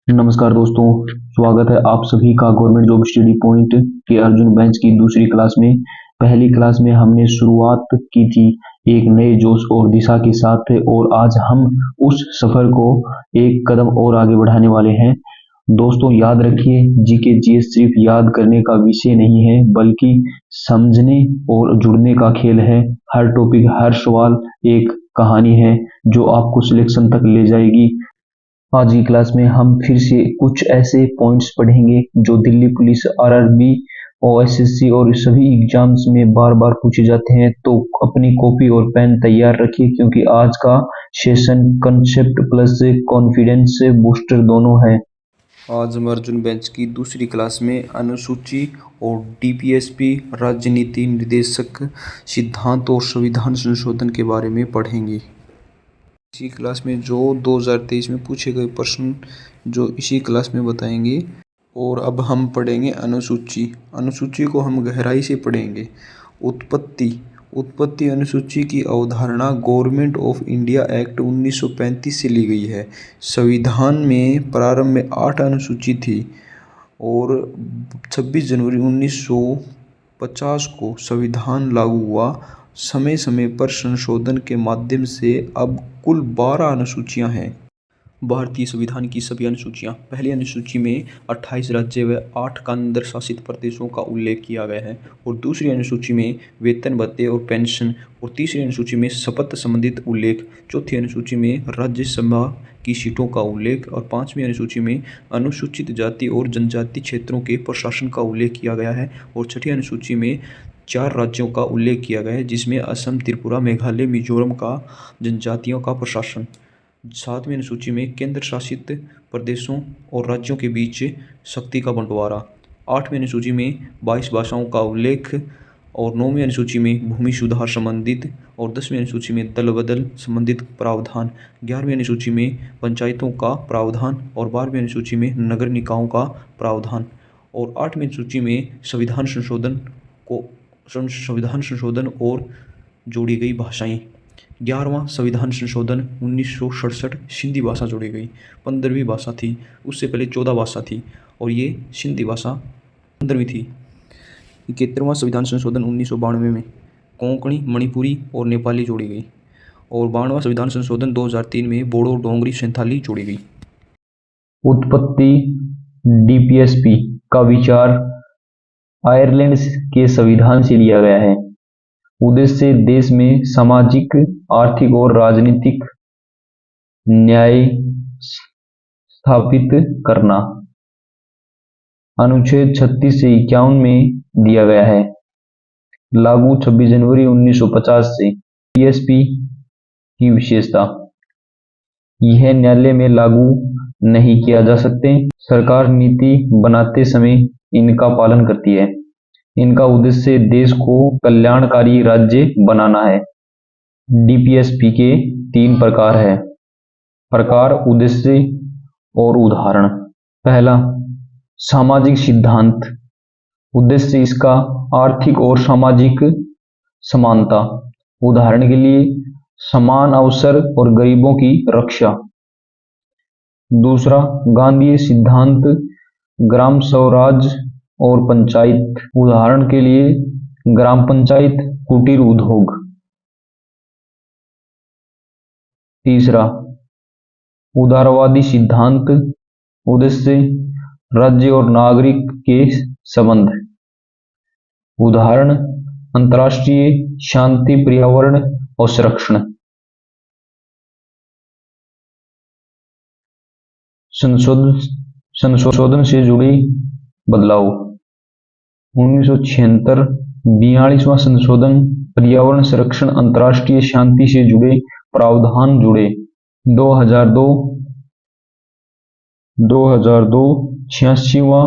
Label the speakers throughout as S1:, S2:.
S1: नमस्कार दोस्तों, स्वागत है आप सभी का गवर्नमेंट जॉब स्टडी पॉइंट के अर्जुन बेंच की दूसरी क्लास में। पहली क्लास में हमने शुरुआत की थी एक नए जोश और दिशा के साथ और आज हम उस सफर को एक कदम और आगे बढ़ाने वाले हैं। दोस्तों याद रखिए, जीके जीएस सिर्फ याद करने का विषय नहीं है बल्कि समझने और जुड़ने का खेल है। हर टॉपिक, हर सवाल एक कहानी है जो आपको सिलेक्शन तक ले जाएगी। आज की क्लास में हम फिर से कुछ ऐसे पॉइंट्स पढ़ेंगे जो दिल्ली पुलिस, आरआरबी, ओएसएससी और सभी एग्जाम्स में बार बार पूछे जाते हैं। तो अपनी कॉपी और पेन तैयार रखिए क्योंकि आज का session concept plus confidence booster दोनों है।
S2: आज हम अर्जुन बेंच की दूसरी क्लास में अनुसूची और डीपीएसपी राजनीति निर्देशक सिद्धांत और संविधान संशोधन के बारे में पढ़ेंगे। इसी क्लास में जो 2023 में पूछे गए प्रश्न जो इसी क्लास में बताएंगे। और अब हम पढ़ेंगे अनुसूची। अनुसूची को हम गहराई से पढ़ेंगे। उत्पत्ति अनुसूची की अवधारणा गवर्नमेंट ऑफ इंडिया एक्ट 1935 से ली गई है। संविधान में प्रारंभ में 8 अनुसूची थी और 26 जनवरी 1950 को संविधान लागू हुआ। समय समय पर संशोधन के माध्यम से अब कुल 12 अनुसूचियां हैं। भारतीय संविधान की सभी अनुसूचियां। पहली अनुसूची में 28 राज्य व 8 केंद्र शासित प्रदेशों का उल्लेख किया गया है और दूसरी अनुसूची में वेतन भत्ते और पेंशन और तीसरी अनुसूची में शपथ संबंधित उल्लेख, चौथी अनुसूची में राज्यसभा की सीटों का उल्लेख और पांचवी अनुसूची में अनुसूचित जाति और जनजाति क्षेत्रों के प्रशासन का उल्लेख किया गया है और छठी अनुसूची में 4 राज्यों का उल्लेख किया गया है जिसमें असम, त्रिपुरा, मेघालय, मिजोरम का जनजातियों का प्रशासन। 7वीं अनुसूची में केंद्र शासित प्रदेशों और राज्यों के बीच शक्ति का बंटवारा। 8वीं अनुसूची में 22 भाषाओं का उल्लेख और 9वीं अनुसूची में भूमि सुधार संबंधित और 10वीं अनुसूची में दल बदल संबंधित प्रावधान। 11वीं अनुसूची में पंचायतों का प्रावधान और 12वीं अनुसूची में नगर निकायों का प्रावधान और 8वीं अनुसूची में संविधान संशोधन और जोड़ी गई भाषाएं। 11वां संविधान संशोधन 1967 सिंधी भाषा जोड़ी गई। 15वीं भाषा थी, उससे पहले 14 भाषा थी और ये सिंधी भाषा 15वीं थी। 71वां संविधान संशोधन 1992 में कोंकणी, मणिपुरी और नेपाली जोड़ी गई और 92वां संविधान संशोधन 2003 में बोडो, डोंगरी, संथाली जोड़ी गई।
S1: उत्पत्ति डीपीएसपी का विचार आयरलैंड के संविधान से लिया गया है। उद्देश्य देश में सामाजिक, आर्थिक और राजनीतिक न्याय स्थापित करना। अनुच्छेद 36 से 51 में दिया गया है। लागू 26 जनवरी 1950 से। डीपीएसपी की विशेषता, यह न्यायालय में लागू नहीं किया जा सकते। सरकार नीति बनाते समय इनका पालन करती है। इनका उद्देश्य देश को कल्याणकारी राज्य बनाना है। डीपीएसपी के 3 प्रकार है। प्रकार, उद्देश्य और उदाहरण। पहला, सामाजिक सिद्धांत। उद्देश्य इसका आर्थिक और सामाजिक समानता, उदाहरण के लिए समान अवसर और गरीबों की रक्षा। दूसरा, गांधी सिद्धांत, ग्राम स्वराज और पंचायत, उदाहरण के लिए ग्राम पंचायत, कुटीर उद्योग। तीसरा, उदारवादी सिद्धांत। उद्देश्य राज्य और नागरिक के संबंध, उदाहरण अंतर्राष्ट्रीय शांति, पर्यावरण और संरक्षण। संशोधन से जुड़े बदलाव। 1976 42वां संशोधन पर्यावरण संरक्षण, अंतर्राष्ट्रीय शांति से जुड़े प्रावधान जुड़े। 2002 86वां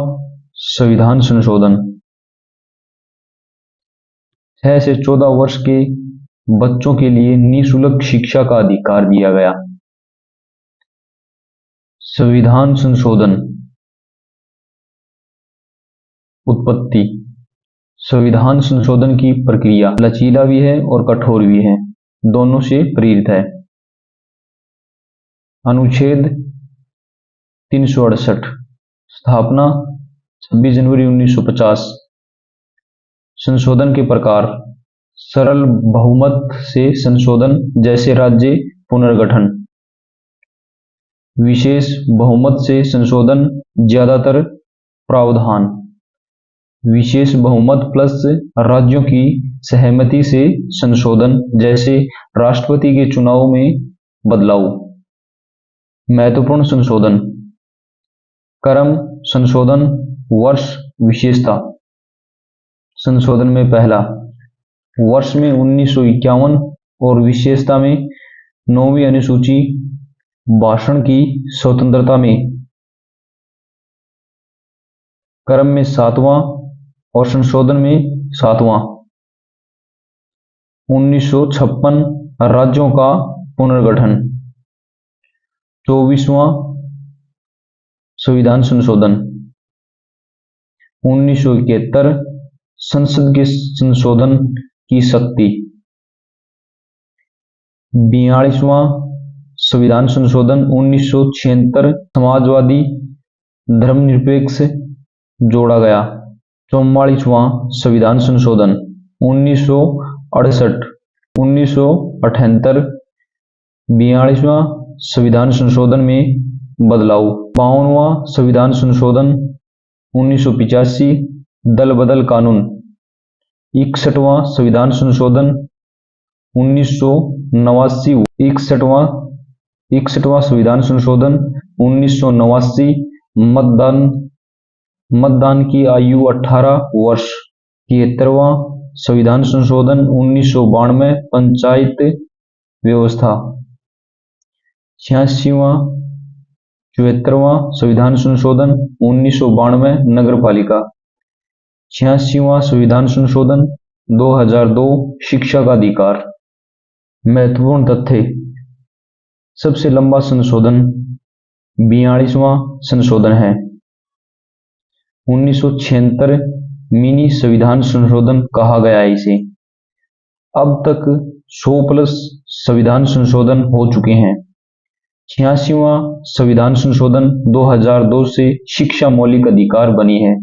S1: संविधान संशोधन। 6 से 14 वर्ष के बच्चों के लिए निःशुल्क शिक्षा का अधिकार दिया गया। संविधान संशोधन। उत्पत्ति। संविधान संशोधन की प्रक्रिया लचीला भी है और कठोर भी है, दोनों से प्रेरित है। अनुच्छेद 368। स्थापना 26 जनवरी 1950। संशोधन के प्रकार: सरल बहुमत से संशोधन जैसे राज्य पुनर्गठन। विशेष बहुमत से संशोधन ज्यादातर प्रावधान। विशेष बहुमत प्लस राज्यों की सहमति से संशोधन जैसे राष्ट्रपति के चुनाव में बदलाव। महत्वपूर्ण संशोधन: क्रम संशोधन, वर्ष, विशेषता। संशोधन में पहला, वर्ष में 1951 और विशेषता में 9वीं अनुसूची, भाषण की स्वतंत्रता में। क्रम में 7वां और संशोधन में 7वां। 1956 राज्यों का पुनर्गठन। 24वां संविधान संशोधन। 1971 संसद के संशोधन की शक्ति। 42वां संविधान संशोधन 1976 समाजवादी धर्मनिरपेक्ष जोड़ा गया। 44वां संविधान संशोधन 1968। 1978 42वां संविधान संशोधन में बदलाव। 52वां संविधान संशोधन 1985 दल बदल कानून। 61वां संविधान संशोधन 1989। 61वां संविधान संशोधन 1989 मतदान की आयु 18 वर्ष। 73वां संविधान संशोधन 1992 पंचायत व्यवस्था। 74वां संविधान संशोधन 1992 नगरपालिका। 86वां संविधान संशोधन 2002 शिक्षा का अधिकार। महत्वपूर्ण तथ्य: सबसे लंबा संशोधन 42वां संशोधन है। 1976 मिनी संविधान संशोधन कहा गया है इसे। अब तक 100+ संविधान संशोधन हो चुके हैं। 86वां संविधान संशोधन 2002 से शिक्षा मौलिक अधिकार बनी है।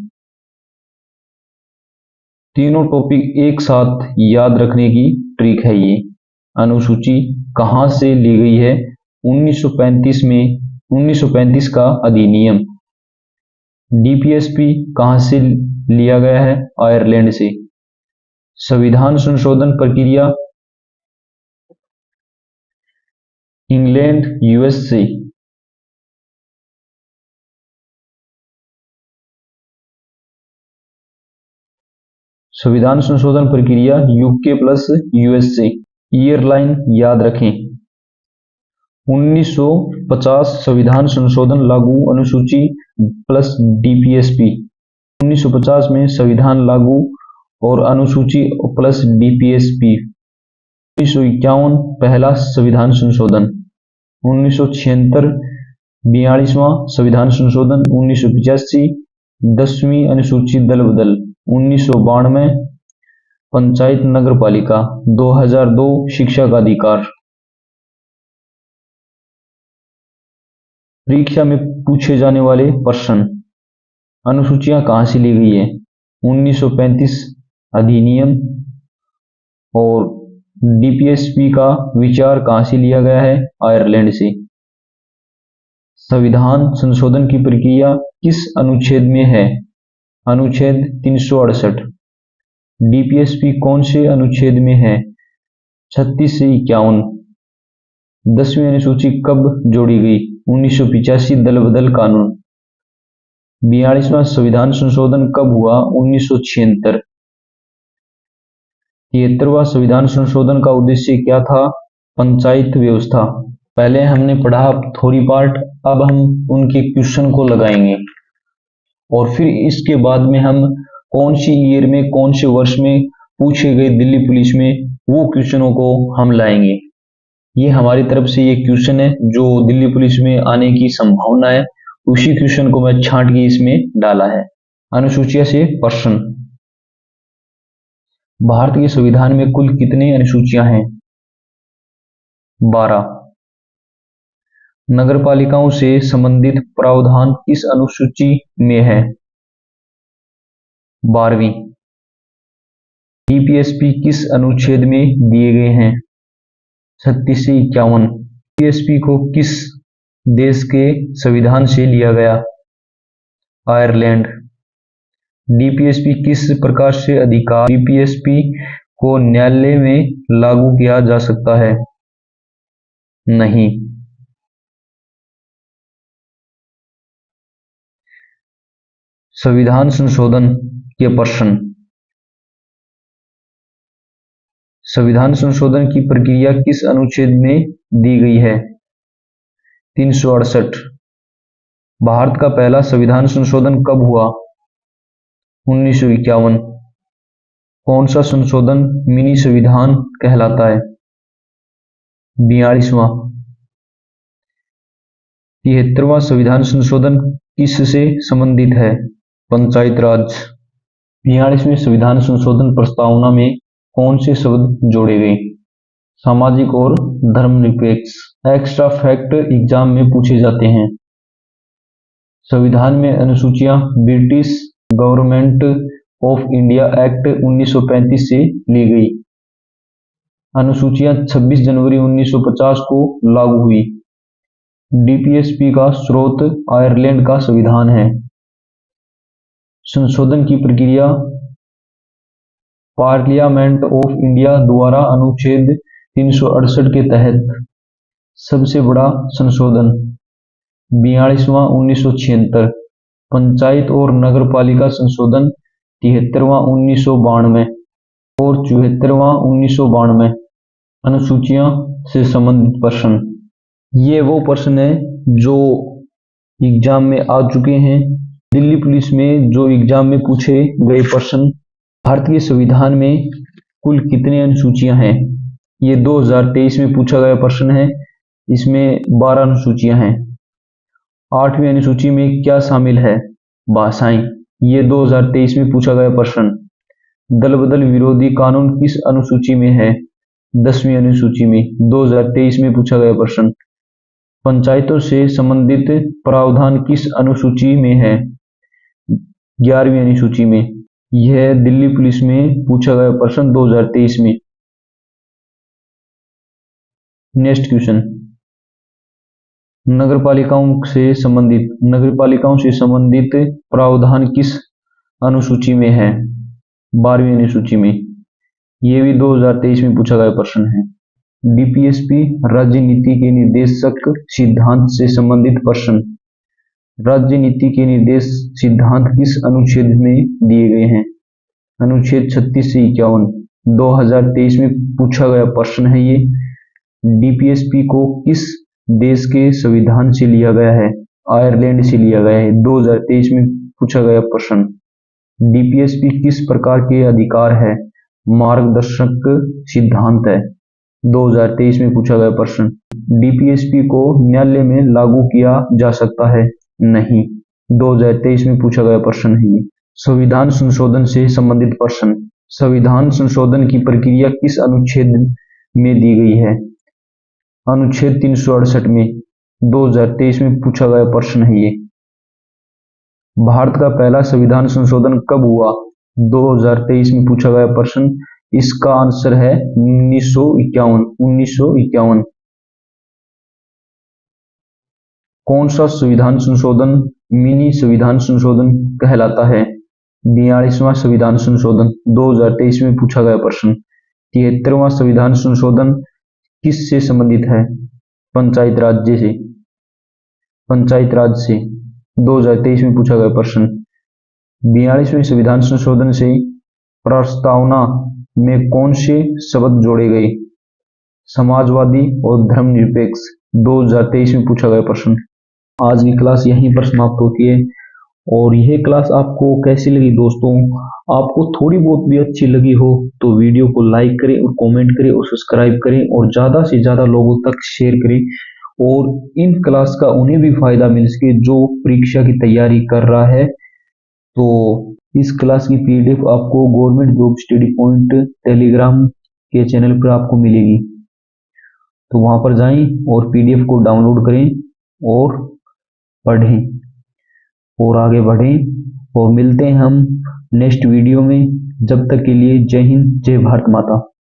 S1: तीनों टॉपिक एक साथ याद रखने की ट्रिक है ये। अनुसूची कहां से ली गई है? 1935 में 1935 का अधिनियम। डीपीएसपी कहां से लिया गया है? आयरलैंड से। संविधान संशोधन प्रक्रिया इंग्लैंड, यूएस से। संविधान संशोधन प्रक्रिया यूके प्लस यूएस से। ईयर लाइन याद रखें। 1950 संविधान संशोधन लागू अनुसूची प्लस डीपीएसपी। 1950 में संविधान लागू और अनुसूची प्लस डीपीएसपी। 1951 पहला संविधान संशोधन। 1976 42वां संविधान संशोधन। 1985 10वीं अनुसूची दल बदल। 1992 पंचायत नगरपालिका। 2002 शिक्षा का अधिकार। परीक्षा में पूछे जाने वाले प्रश्न: अनुसूचियां कहां से ली गई है? 1935 अधिनियम। और डीपीएसपी का विचार कहां से लिया गया है? आयरलैंड से। संविधान संशोधन की प्रक्रिया किस अनुच्छेद में है? अनुच्छेद 368। डीपीएसपी कौन से अनुच्छेद में है? 36 से 51। 10वीं अनुसूची कब जोड़ी गई? 1985 दल बदल कानून। 42वां संविधान संशोधन कब हुआ? 1976। 73वां संविधान संशोधन का उद्देश्य क्या था? पंचायत व्यवस्था। पहले हमने पढ़ा थ्योरी पार्ट, अब हम उनके क्वेश्चन को लगाएंगे और फिर इसके बाद में हम कौन सी ईयर में कौन से वर्ष में पूछे गए दिल्ली पुलिस में वो क्वेश्चनों को हम लाएंगे। ये हमारी तरफ से ये क्वेश्चन है जो दिल्ली पुलिस में आने की संभावना है, उसी क्वेश्चन को मैं छांट के इसमें डाला है। अनुसूचियां से प्रश्न: भारत के संविधान में कुल कितने अनुसूचियां हैं? 12। नगरपालिकाओं से संबंधित प्रावधान किस अनुसूची में है? 12वीं। डीपीएसपी किस अनुच्छेद में दिए गए हैं? 36 से 51। डीपीएसपी को किस देश के संविधान से लिया गया? आयरलैंड। डीपीएसपी किस प्रकार से अधिकार? डीपीएसपी को न्यायालय में लागू किया जा सकता है? नहीं। संविधान संशोधन के प्रश्न। संविधान संशोधन की प्रक्रिया किस अनुच्छेद में दी गई है? 368। भारत का पहला संविधान संशोधन कब हुआ? 1951। कौन सा संशोधन मिनी संविधान कहलाता है? 42वां। 73वां संविधान संशोधन किससे संबंधित है? पंचायत राज। 42वें संविधान संशोधन प्रस्तावना में कौन से शब्द जोड़े गए? सामाजिक और धर्मनिरपेक्ष। एक्स्ट्रा फैक्ट एग्जाम में पूछे जाते हैं। संविधान में अनुसूचियां British government of India act 1935 से ली गई। अनुसूचियां 26 जनवरी 1950 को लागू हुई। डीपीएसपी का स्रोत आयरलैंड का संविधान है। संशोधन की प्रक्रिया पार्लियामेंट ऑफ इंडिया द्वारा अनुच्छेद 368 के तहत। सबसे बड़ा संशोधन 42वां 1976। पंचायत और नगरपालिका संशोधन 73वां 1992 और 74वां 1992। अनुसूचियां से संबंधित प्रश्न। ये वो प्रश्न है जो एग्जाम में आ चुके हैं। दिल्ली पुलिस में जो एग्जाम में पूछे गए प्रश्न। भारतीय संविधान में कुल कितनी अनुसूचियां हैं? ये 2023 में पूछा गया प्रश्न है। इसमें 12 अनुसूचियां हैं। 8वीं अनुसूची में क्या शामिल है? भाषाएं। ये 2023 में पूछा गया प्रश्न। दल बदल विरोधी कानून किस अनुसूची में है? 10वीं अनुसूची में। 2023 में पूछा गया प्रश्न। पंचायतों से संबंधित प्रावधान किस अनुसूची में है? 11वीं अनुसूची में। यह दिल्ली पुलिस में पूछा गया प्रश्न 2023 में। Next question. नगरपालिकाओं से संबंधित प्रावधान किस अनुसूची में है? 12वीं अनुसूची में। यह भी 2023 में पूछा गया प्रश्न है। डीपीएसपी राज्य नीति के निर्देशक सिद्धांत से संबंधित प्रश्न। राज्य नीति के निर्देश सिद्धांत किस अनुच्छेद में दिए गए हैं? अनुच्छेद 36 से 51। 2023 में पूछा गया प्रश्न है ये। डीपीएसपी को किस देश के संविधान से लिया गया है? आयरलैंड से लिया गया है। 2023 में पूछा गया प्रश्न। डीपीएसपी किस प्रकार के अधिकार है? मार्गदर्शक सिद्धांत है। 2023 में पूछा गया प्रश्न। डीपीएसपी को न्यायालय में लागू किया जा सकता है? नहीं। 2023 में पूछा गया प्रश्न है ये। संविधान संशोधन से संबंधित प्रश्न। संविधान संशोधन की प्रक्रिया किस अनुच्छेद में दी गई है? अनुच्छेद 368 में। 2023 में पूछा गया प्रश्न है ये। भारत का पहला संविधान संशोधन कब हुआ? 2023 में पूछा गया प्रश्न। इसका आंसर है 1951। कौन सा संविधान संशोधन मिनी संविधान संशोधन कहलाता है? 42वां संविधान संशोधन। 2023 में पूछा गया प्रश्न। 73वां संविधान संशोधन किस से संबंधित है? पंचायत राज से। 2023 में पूछा गया प्रश्न। 42वें संविधान संशोधन से प्रस्तावना में कौन से शब्द जोड़े गए? समाजवादी और धर्मनिरपेक्ष। 2023 में पूछा गया प्रश्न। आज की क्लास यहीं पर समाप्त होती है। और यह क्लास आपको कैसी लगी दोस्तों? आपको थोड़ी बहुत भी अच्छी लगी हो तो वीडियो को लाइक करें और कमेंट करें और सब्सक्राइब करें और ज़्यादा से ज़्यादा लोगों तक शेयर करें। और इन क्लास का उन्हें भी फायदा मिल सके जो परीक्षा की तैयारी कर रहा है। तो इस क्लास की पीडीएफ आपको government job study point Telegram के चैनल पर आपको मिलेगी। तो वहां पर जाएं और पीडीएफ को डाउनलोड करें और पढ़ें और आगे बढ़ें और मिलते हैं हम नेक्स्ट वीडियो में। जब तक के लिए जय हिंद, जय भारत माता।